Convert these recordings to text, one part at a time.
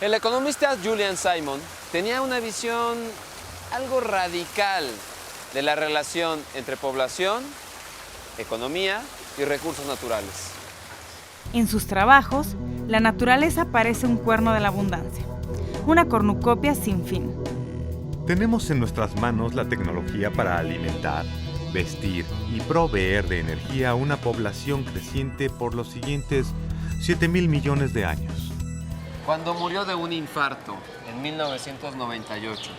El economista Julian Simon tenía una visión algo radical de la relación entre población, economía y recursos naturales. En sus trabajos, la naturaleza parece un cuerno de la abundancia, una cornucopia sin fin. Tenemos en nuestras manos la tecnología para alimentar, vestir y proveer de energía a una población creciente por los siguientes 7,000 millones de años. Cuando murió de un infarto en 1998,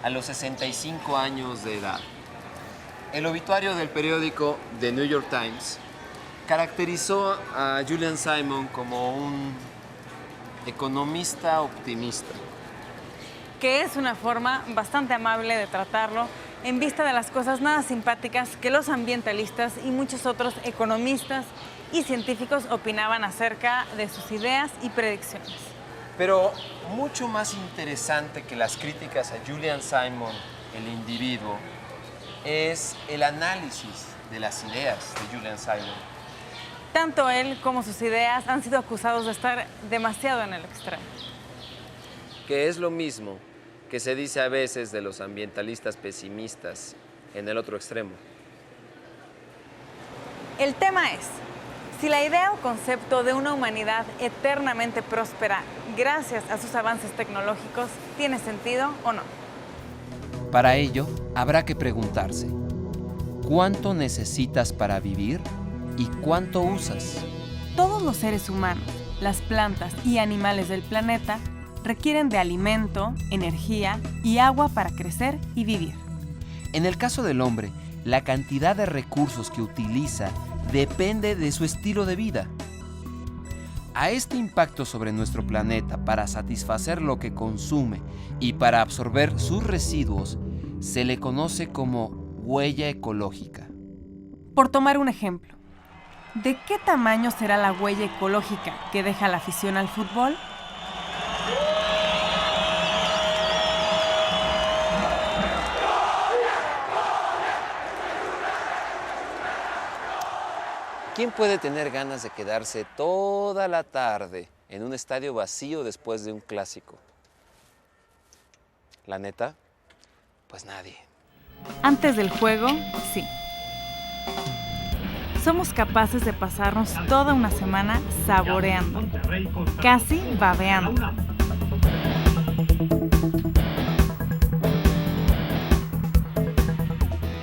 a los 65 años de edad, el obituario del periódico The New York Times caracterizó a Julian Simon como un economista optimista. Que es una forma bastante amable de tratarlo en vista de las cosas nada simpáticas que los ambientalistas y muchos otros economistas y científicos opinaban acerca de sus ideas y predicciones. Pero mucho más interesante que las críticas a Julian Simon, el individuo, es el análisis de las ideas de Julian Simon. Tanto él como sus ideas han sido acusados de estar demasiado en el extremo. Que es lo mismo que se dice a veces de los ambientalistas pesimistas en el otro extremo. El tema es, si la idea o concepto de una humanidad eternamente próspera gracias a sus avances tecnológicos tiene sentido o no. Para ello, habrá que preguntarse, ¿cuánto necesitas para vivir y cuánto usas? Todos los seres humanos, las plantas y animales del planeta requieren de alimento, energía y agua para crecer y vivir. En el caso del hombre, la cantidad de recursos que utiliza depende de su estilo de vida. A este impacto sobre nuestro planeta para satisfacer lo que consume y para absorber sus residuos se le conoce como huella ecológica. Por tomar un ejemplo, ¿de qué tamaño será la huella ecológica que deja la afición al fútbol? ¿Quién puede tener ganas de quedarse toda la tarde en un estadio vacío después de un clásico? ¿La neta? Pues nadie. Antes del juego, sí. Somos capaces de pasarnos toda una semana saboreando, casi babeando.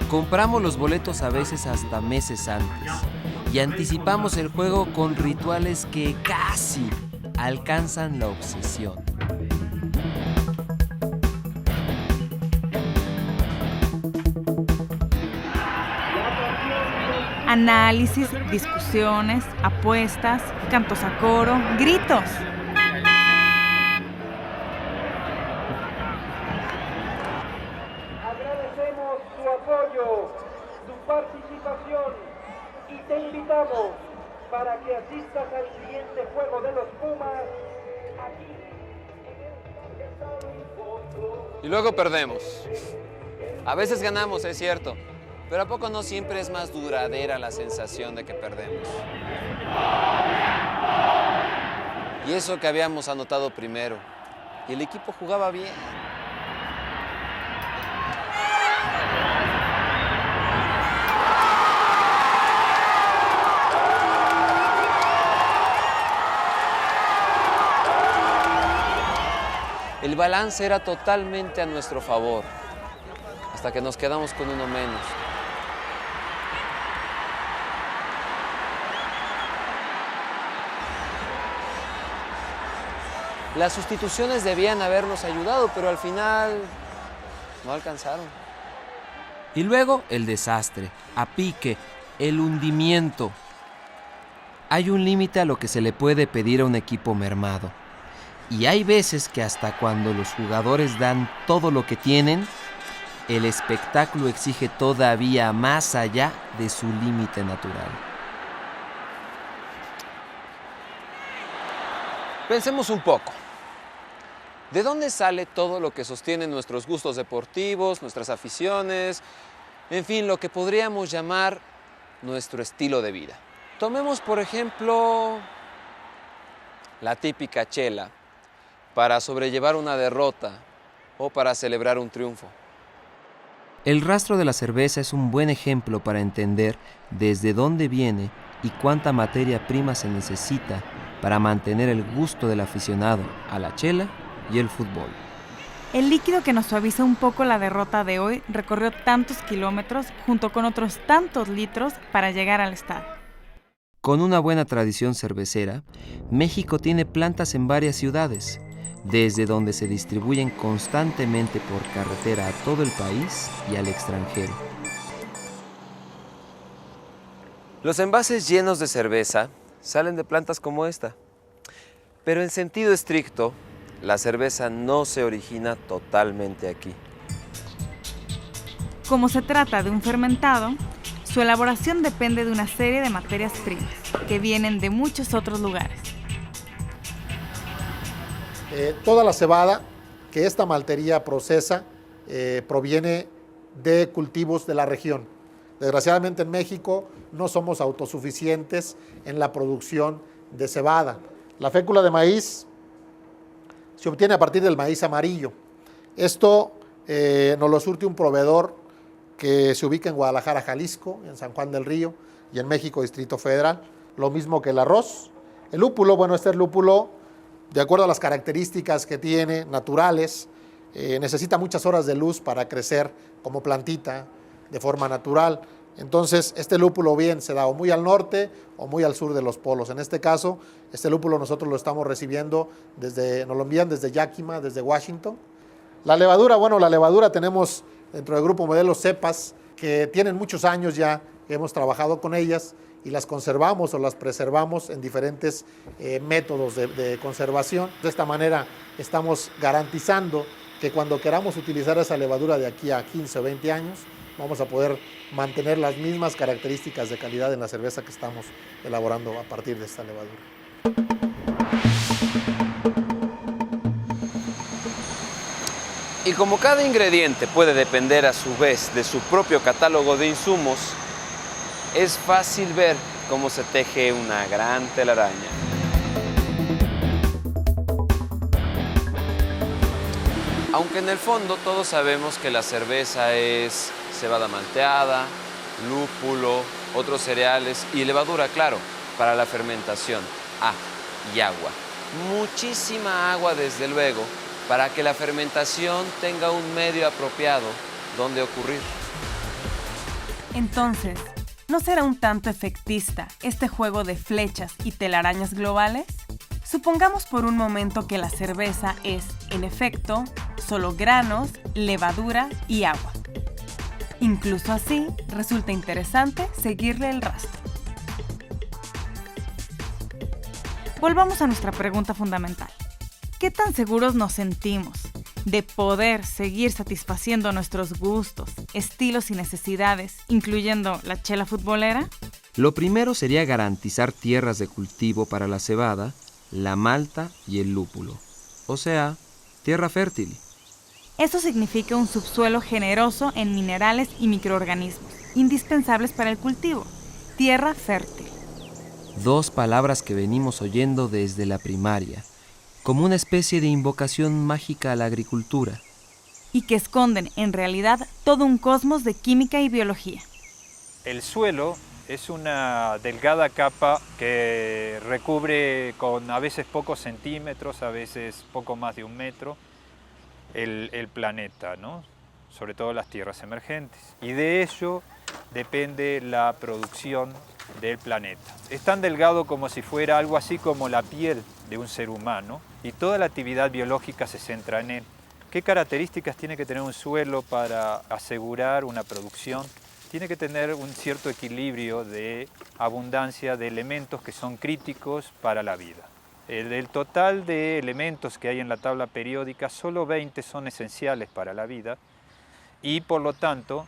Compramos los boletos a veces hasta meses antes y anticipamos el juego con rituales que casi alcanzan la obsesión. Análisis, discusiones, apuestas, cantos a coro, gritos. Agradecemos su apoyo, su participación y te invitamos para que asistas al siguiente juego de los Pumas aquí en el Estadio. Y luego perdemos. A veces ganamos, es cierto, pero ¿a poco no siempre es más duradera la sensación de que perdemos? Y eso que habíamos anotado primero, y el equipo jugaba bien. El balance era totalmente a nuestro favor, hasta que nos quedamos con uno menos. Las sustituciones debían habernos ayudado, pero al final no alcanzaron. Y luego el desastre, a pique, el hundimiento. Hay un límite a lo que se le puede pedir a un equipo mermado. Y hay veces que hasta cuando los jugadores dan todo lo que tienen, el espectáculo exige todavía más allá de su límite natural. Pensemos un poco. ¿De dónde sale todo lo que sostiene nuestros gustos deportivos, nuestras aficiones, en fin, lo que podríamos llamar nuestro estilo de vida? Tomemos, por ejemplo, la típica chela, para sobrellevar una derrota o para celebrar un triunfo. El rastro de la cerveza es un buen ejemplo para entender desde dónde viene y cuánta materia prima se necesita para mantener el gusto del aficionado a la chela y el fútbol. El líquido que nos suaviza un poco la derrota de hoy recorrió tantos kilómetros junto con otros tantos litros para llegar al estadio. Con una buena tradición cervecera, México tiene plantas en varias ciudades, desde donde se distribuyen constantemente por carretera a todo el país y al extranjero. Los envases llenos de cerveza salen de plantas como esta, pero en sentido estricto, la cerveza no se origina totalmente aquí. Como se trata de un fermentado, su elaboración depende de una serie de materias primas que vienen de muchos otros lugares. Toda la cebada que esta maltería procesa proviene de cultivos de la región. Desgraciadamente en México no somos autosuficientes en la producción de cebada. La fécula de maíz se obtiene a partir del maíz amarillo. Esto nos lo surte un proveedor que se ubica en Guadalajara, Jalisco, en San Juan del Río y en México, Distrito Federal. Lo mismo que el arroz. El lúpulo, bueno, este lúpulo, de acuerdo a las características que tiene, naturales, necesita muchas horas de luz para crecer como plantita de forma natural. Entonces, este lúpulo bien se da o muy al norte o muy al sur de los polos. En este caso, este lúpulo nosotros lo estamos recibiendo nos lo envían desde Yakima, desde Washington. La levadura, bueno, la levadura tenemos dentro del grupo modelos cepas que tienen muchos años ya, que hemos trabajado con ellas y las conservamos o las preservamos en diferentes métodos de conservación. De esta manera estamos garantizando que cuando queramos utilizar esa levadura de aquí a 15 o 20 años, vamos a poder mantener las mismas características de calidad en la cerveza que estamos elaborando a partir de esta levadura. Y como cada ingrediente puede depender a su vez de su propio catálogo de insumos, es fácil ver cómo se teje una gran telaraña. Aunque en el fondo todos sabemos que la cerveza es cebada malteada, lúpulo, otros cereales y levadura, claro, para la fermentación. Y agua. Muchísima agua, desde luego, para que la fermentación tenga un medio apropiado donde ocurrir. Entonces, ¿no será un tanto efectista este juego de flechas y telarañas globales? Supongamos por un momento que la cerveza es, en efecto, solo granos, levadura y agua. Incluso así, resulta interesante seguirle el rastro. Volvamos a nuestra pregunta fundamental. ¿Qué tan seguros nos sentimos de poder seguir satisfaciendo nuestros gustos, estilos y necesidades, incluyendo la chela futbolera? Lo primero sería garantizar tierras de cultivo para la cebada, la malta y el lúpulo, o sea, tierra fértil. Eso significa un subsuelo generoso en minerales y microorganismos, indispensables para el cultivo, tierra fértil. Dos palabras que venimos oyendo desde la primaria, como una especie de invocación mágica a la agricultura. Y que esconden, en realidad, todo un cosmos de química y biología. El suelo es una delgada capa que recubre con a veces pocos centímetros, a veces poco más de 1 metro, el planeta, ¿no? Sobre todo las tierras emergentes. Y de ello depende la producción del planeta. Es tan delgado como si fuera algo así como la piel de un ser humano y toda la actividad biológica se centra en él. ¿Qué características tiene que tener un suelo para asegurar una producción? Tiene que tener un cierto equilibrio de abundancia de elementos que son críticos para la vida. Del total de elementos que hay en la tabla periódica, solo 20 son esenciales para la vida y por lo tanto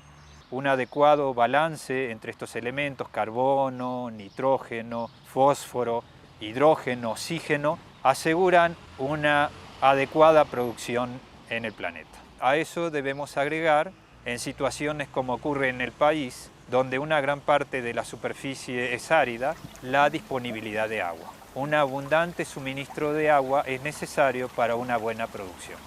un adecuado balance entre estos elementos, carbono, nitrógeno, fósforo, hidrógeno, oxígeno, aseguran una adecuada producción en el planeta. A eso debemos agregar, en situaciones como ocurre en el país, donde una gran parte de la superficie es árida, la disponibilidad de agua. un abundante suministro de agua es necesario para una buena producción.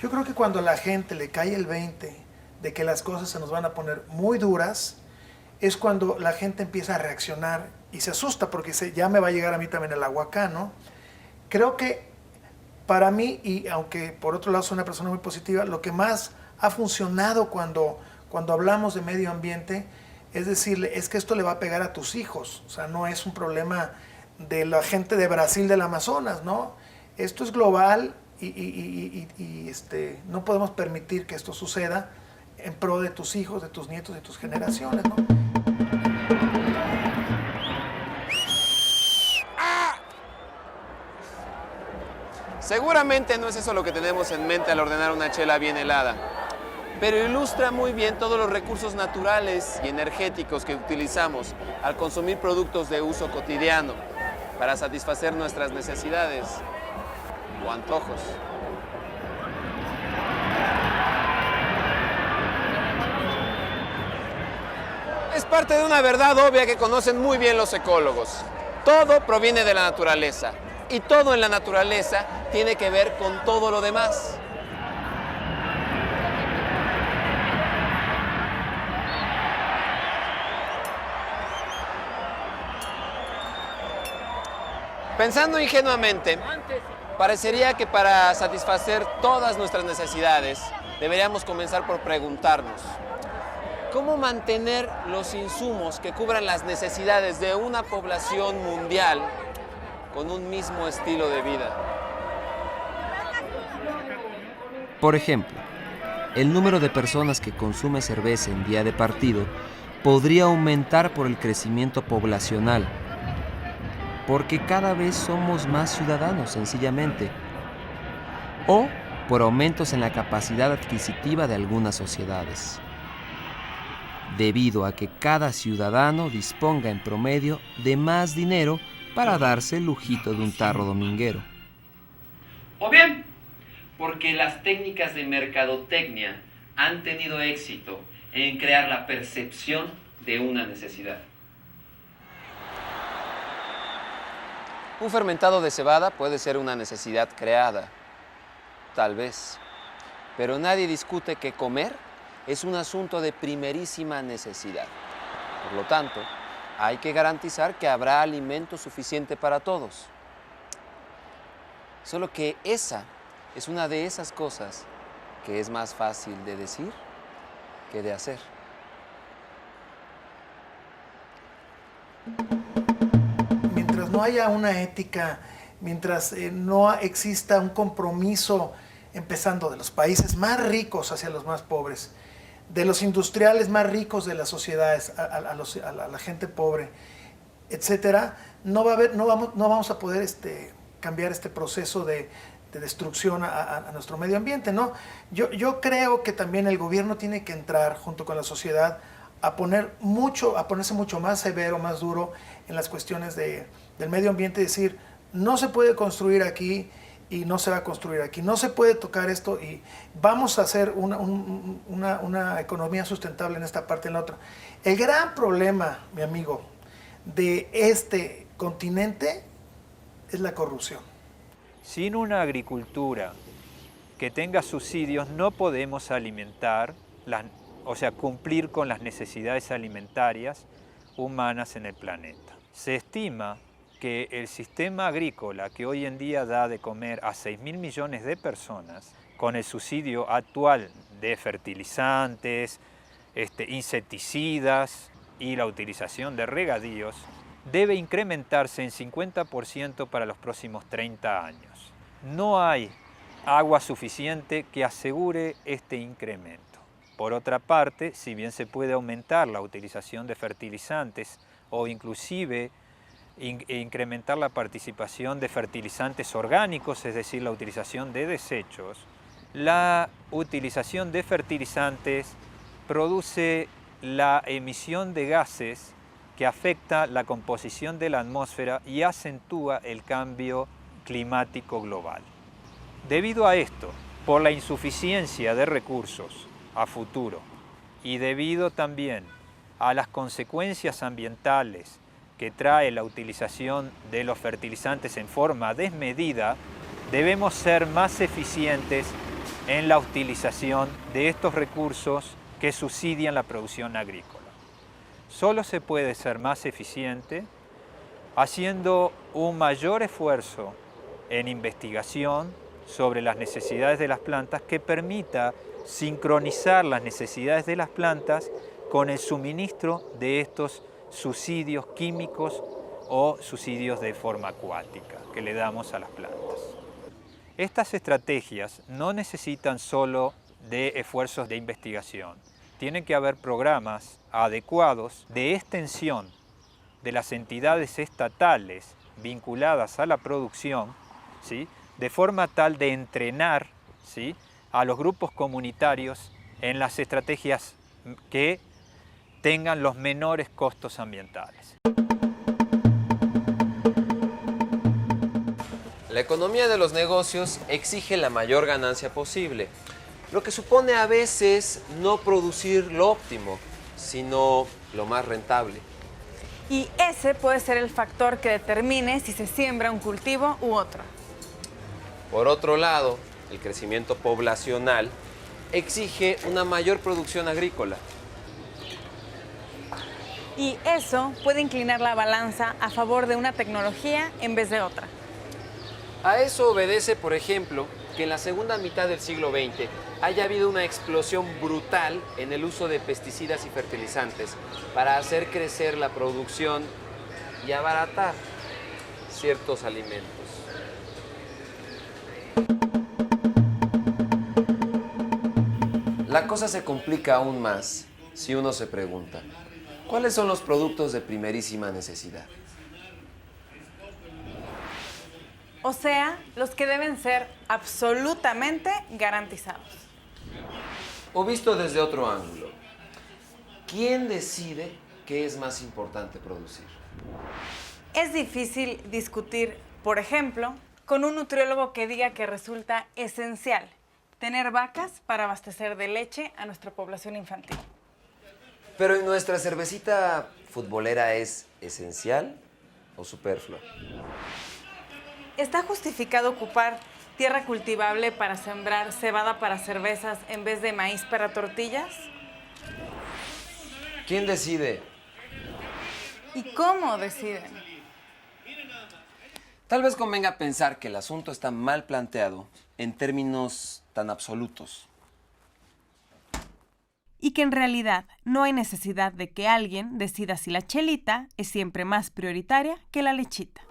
Yo creo que cuando a la gente le cae el 20 de que las cosas se nos van a poner muy duras, es cuando la gente empieza a reaccionar y se asusta porque dice, ya me va a llegar a mí también el agua acá, ¿no? Creo que para mí, y aunque por otro lado soy una persona muy positiva, lo que más ha funcionado cuando hablamos de medio ambiente es decirle, es que esto le va a pegar a tus hijos, o sea, no es un problema de la gente de Brasil, del Amazonas, ¿no? Esto es global y no podemos permitir que esto suceda en pro de tus hijos, de tus nietos, de tus generaciones, ¿no? Seguramente no es eso lo que tenemos en mente al ordenar una chela bien helada, pero ilustra muy bien todos los recursos naturales y energéticos que utilizamos al consumir productos de uso cotidiano para satisfacer nuestras necesidades o antojos. Es parte de una verdad obvia que conocen muy bien los ecólogos. Todo proviene de la naturaleza y todo en la naturaleza tiene que ver con todo lo demás. Pensando ingenuamente, parecería que para satisfacer todas nuestras necesidades deberíamos comenzar por preguntarnos ¿cómo mantener los insumos que cubran las necesidades de una población mundial con un mismo estilo de vida? Por ejemplo, el número de personas que consume cerveza en día de partido podría aumentar por el crecimiento poblacional, porque cada vez somos más ciudadanos, sencillamente, o por aumentos en la capacidad adquisitiva de algunas sociedades, debido a que cada ciudadano disponga en promedio de más dinero para darse el lujito de un tarro dominguero. O bien, porque las técnicas de mercadotecnia han tenido éxito en crear la percepción de una necesidad. Un fermentado de cebada puede ser una necesidad creada, tal vez, pero nadie discute que comer es un asunto de primerísima necesidad. Por lo tanto, hay que garantizar que habrá alimento suficiente para todos. Solo que esa es una de esas cosas que es más fácil de decir que de hacer. Mientras no haya una ética, mientras no exista un compromiso, empezando de los países más ricos hacia los más pobres, de los industriales más ricos de las sociedades a la gente pobre, etcétera, no vamos a poder cambiar este proceso de destrucción a nuestro medio ambiente, ¿no? Yo creo que también el gobierno tiene que entrar junto con la sociedad a ponerse mucho más severo, más duro en las cuestiones del medio ambiente y decir, no se puede construir aquí y no se va a construir aquí, no se puede tocar esto y vamos a hacer una economía sustentable en esta parte y en la otra. El gran problema, mi amigo, de este continente es la corrupción. Sin una agricultura que tenga subsidios no podemos alimentar, cumplir con las necesidades alimentarias humanas en el planeta. Se estima que el sistema agrícola que hoy en día da de comer a 6.000 millones de personas, con el subsidio actual de fertilizantes, insecticidas y la utilización de regadíos, debe incrementarse en 50% para los próximos 30 años. No hay agua suficiente que asegure este incremento. Por otra parte, si bien se puede aumentar la utilización de fertilizantes o inclusive incrementar la participación de fertilizantes orgánicos, es decir, la utilización de desechos, la utilización de fertilizantes produce la emisión de gases que afecta la composición de la atmósfera y acentúa el cambio climático global. Debido a esto, por la insuficiencia de recursos a futuro y debido también a las consecuencias ambientales que trae la utilización de los fertilizantes en forma desmedida, debemos ser más eficientes en la utilización de estos recursos que subsidian la producción agrícola. Solo se puede ser más eficiente haciendo un mayor esfuerzo en investigación sobre las necesidades de las plantas que permita sincronizar las necesidades de las plantas con el suministro de estos subsidios químicos o subsidios de forma acuática que le damos a las plantas. Estas estrategias no necesitan solo de esfuerzos de investigación. Tienen que haber programas adecuados de extensión de las entidades estatales vinculadas a la producción, ¿sí?, de forma tal de entrenar, ¿sí?, a los grupos comunitarios en las estrategias que tengan los menores costos ambientales. La economía de los negocios exige la mayor ganancia posible, lo que supone a veces no producir lo óptimo, sino lo más rentable. Y ese puede ser el factor que determine si se siembra un cultivo u otro. Por otro lado, el crecimiento poblacional exige una mayor producción agrícola. Y eso puede inclinar la balanza a favor de una tecnología en vez de otra. A eso obedece, por ejemplo, que en la segunda mitad del siglo XX haya habido una explosión brutal en el uso de pesticidas y fertilizantes para hacer crecer la producción y abaratar ciertos alimentos. La cosa se complica aún más si uno se pregunta, ¿cuáles son los productos de primerísima necesidad? O sea, los que deben ser absolutamente garantizados. O visto desde otro ángulo, ¿quién decide qué es más importante producir? Es difícil discutir, por ejemplo, con un nutriólogo que diga que resulta esencial tener vacas para abastecer de leche a nuestra población infantil. Pero ¿en nuestra cervecita futbolera es esencial o superflua? ¿Está justificado ocupar tierra cultivable para sembrar cebada para cervezas en vez de maíz para tortillas? ¿Quién decide? ¿Y cómo deciden? Tal vez convenga pensar que el asunto está mal planteado en términos tan absolutos. Y que en realidad no hay necesidad de que alguien decida si la chelita es siempre más prioritaria que la lechita.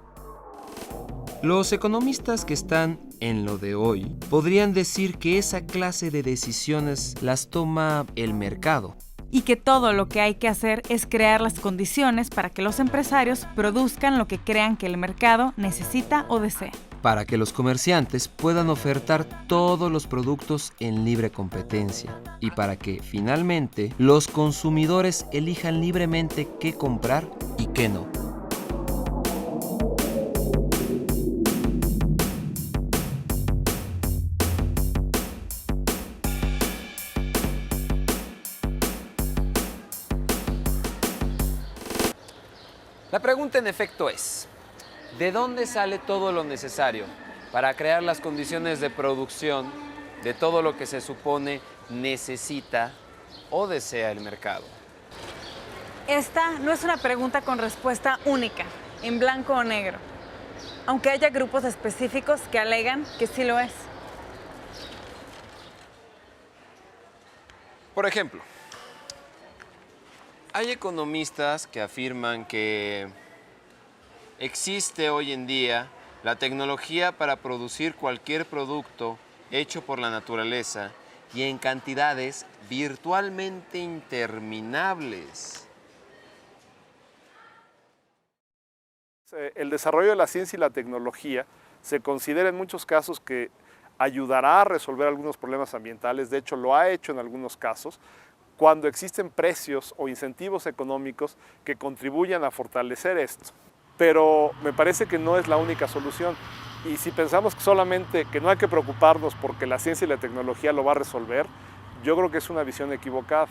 Los economistas que están en lo de hoy podrían decir que esa clase de decisiones las toma el mercado. Y que todo lo que hay que hacer es crear las condiciones para que los empresarios produzcan lo que crean que el mercado necesita o desea. Para que los comerciantes puedan ofertar todos los productos en libre competencia. Y para que, finalmente, los consumidores elijan libremente qué comprar y qué no. La pregunta en efecto es, ¿de dónde sale todo lo necesario para crear las condiciones de producción de todo lo que se supone necesita o desea el mercado? Esta no es una pregunta con respuesta única, en blanco o negro, aunque haya grupos específicos que alegan que sí lo es. Por ejemplo, hay economistas que afirman que existe hoy en día la tecnología para producir cualquier producto hecho por la naturaleza y en cantidades virtualmente interminables. El desarrollo de la ciencia y la tecnología se considera en muchos casos que ayudará a resolver algunos problemas ambientales, de hecho lo ha hecho en algunos casos, cuando existen precios o incentivos económicos que contribuyan a fortalecer esto. Pero me parece que no es la única solución. Y si pensamos solamente que no hay que preocuparnos porque la ciencia y la tecnología lo va a resolver, yo creo que es una visión equivocada.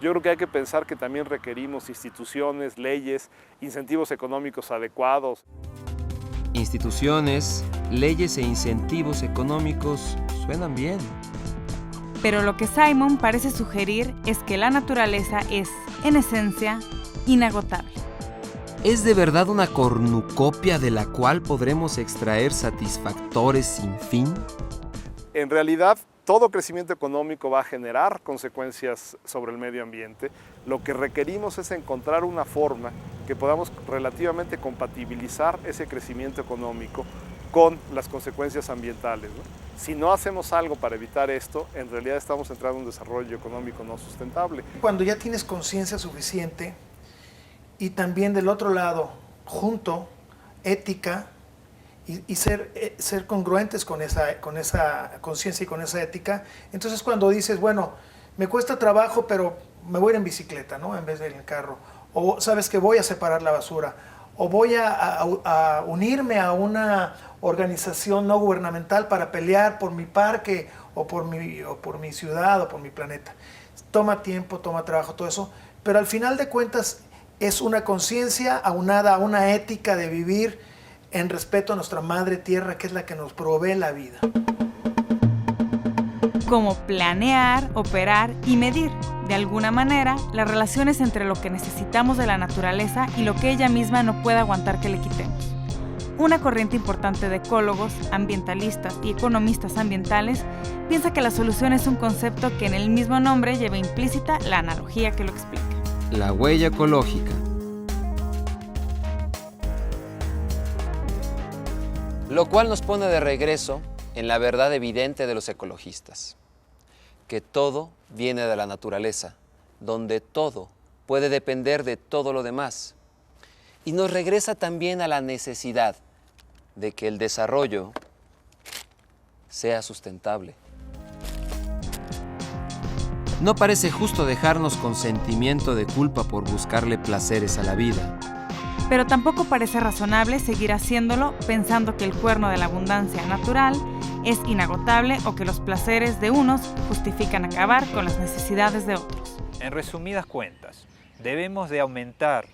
Yo creo que hay que pensar que también requerimos instituciones, leyes, incentivos económicos adecuados. Instituciones, leyes e incentivos económicos suenan bien. Pero lo que Simon parece sugerir es que la naturaleza es, en esencia, inagotable. ¿Es de verdad una cornucopia de la cual podremos extraer satisfactores sin fin? En realidad, todo crecimiento económico va a generar consecuencias sobre el medio ambiente. Lo que requerimos es encontrar una forma que podamos relativamente compatibilizar ese crecimiento económico con las consecuencias ambientales, ¿no? Si no hacemos algo para evitar esto, en realidad estamos entrando en un desarrollo económico no sustentable. Cuando ya tienes conciencia suficiente y también del otro lado, junto, ética y ser congruentes con esa conciencia y con esa ética, entonces cuando dices, bueno, me cuesta trabajo, pero me voy a ir en bicicleta, ¿no? En vez de ir en carro, o sabes que voy a separar la basura, o voy a unirme a una organización no gubernamental para pelear por mi parque o por mi ciudad o por mi planeta. Toma tiempo, toma trabajo, todo eso, pero al final de cuentas es una conciencia aunada a una ética de vivir en respeto a nuestra madre tierra, que es la que nos provee la vida. Como planear, operar y medir, de alguna manera, las relaciones entre lo que necesitamos de la naturaleza y lo que ella misma no puede aguantar que le quitemos. Una corriente importante de ecólogos, ambientalistas y economistas ambientales piensa que la solución es un concepto que en el mismo nombre lleva implícita la analogía que lo explica. La huella ecológica. Lo cual nos pone de regreso en la verdad evidente de los ecologistas, que todo viene de la naturaleza, donde todo puede depender de todo lo demás, y nos regresa también a la necesidad de que el desarrollo sea sustentable. No parece justo dejarnos con sentimiento de culpa por buscarle placeres a la vida. Pero tampoco parece razonable seguir haciéndolo pensando que el cuerno de la abundancia natural es inagotable o que los placeres de unos justifican acabar con las necesidades de otros. En resumidas cuentas, debemos de aumentar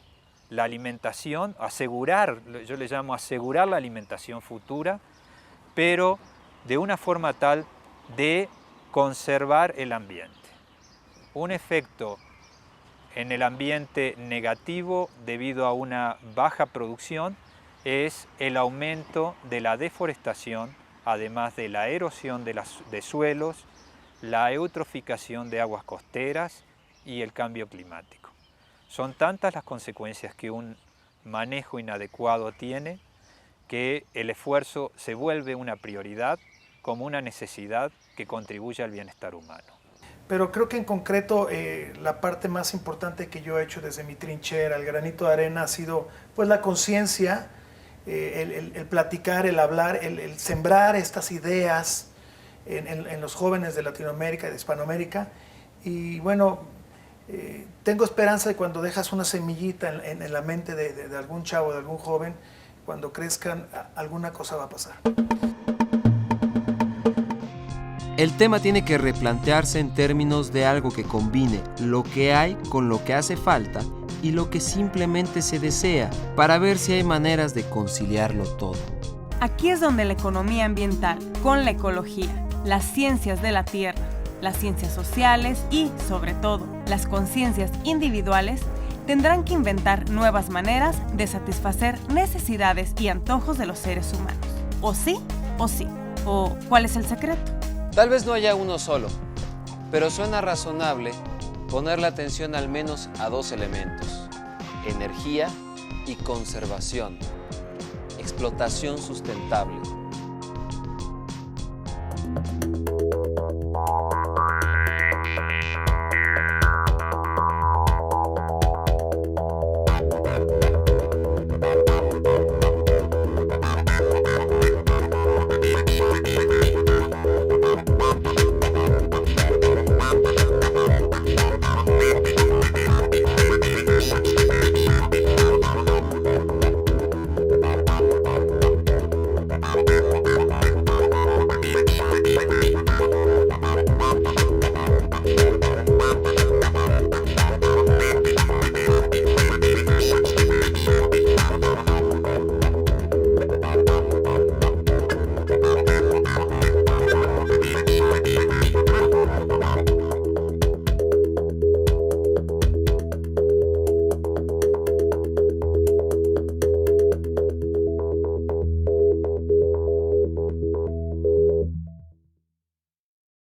la alimentación, asegurar, yo le llamo asegurar la alimentación futura, pero de una forma tal de conservar el ambiente. Un efecto en el ambiente negativo debido a una baja producción es el aumento de la deforestación, además de la erosión de suelos, la eutroficación de aguas costeras y el cambio climático. Son tantas las consecuencias que un manejo inadecuado tiene que el esfuerzo se vuelve una prioridad como una necesidad que contribuye al bienestar humano. Pero creo que en concreto la parte más importante que yo he hecho desde mi trinchera, el granito de arena, ha sido pues la conciencia, el platicar, el hablar, el sembrar estas ideas en los jóvenes de Latinoamérica y de Hispanoamérica. Y bueno, tengo esperanza de cuando dejas una semillita en la mente de algún chavo, de algún joven, cuando crezcan, alguna cosa va a pasar. El tema tiene que replantearse en términos de algo que combine lo que hay con lo que hace falta y lo que simplemente se desea, para ver si hay maneras de conciliarlo todo. Aquí es donde la economía ambiental, con la ecología, las ciencias de la tierra, las ciencias sociales y, sobre todo, las conciencias individuales, tendrán que inventar nuevas maneras de satisfacer necesidades y antojos de los seres humanos. O sí, o ¿cuál es el secreto? Tal vez no haya uno solo, pero suena razonable ponerle atención al menos a dos elementos: energía y conservación, explotación sustentable.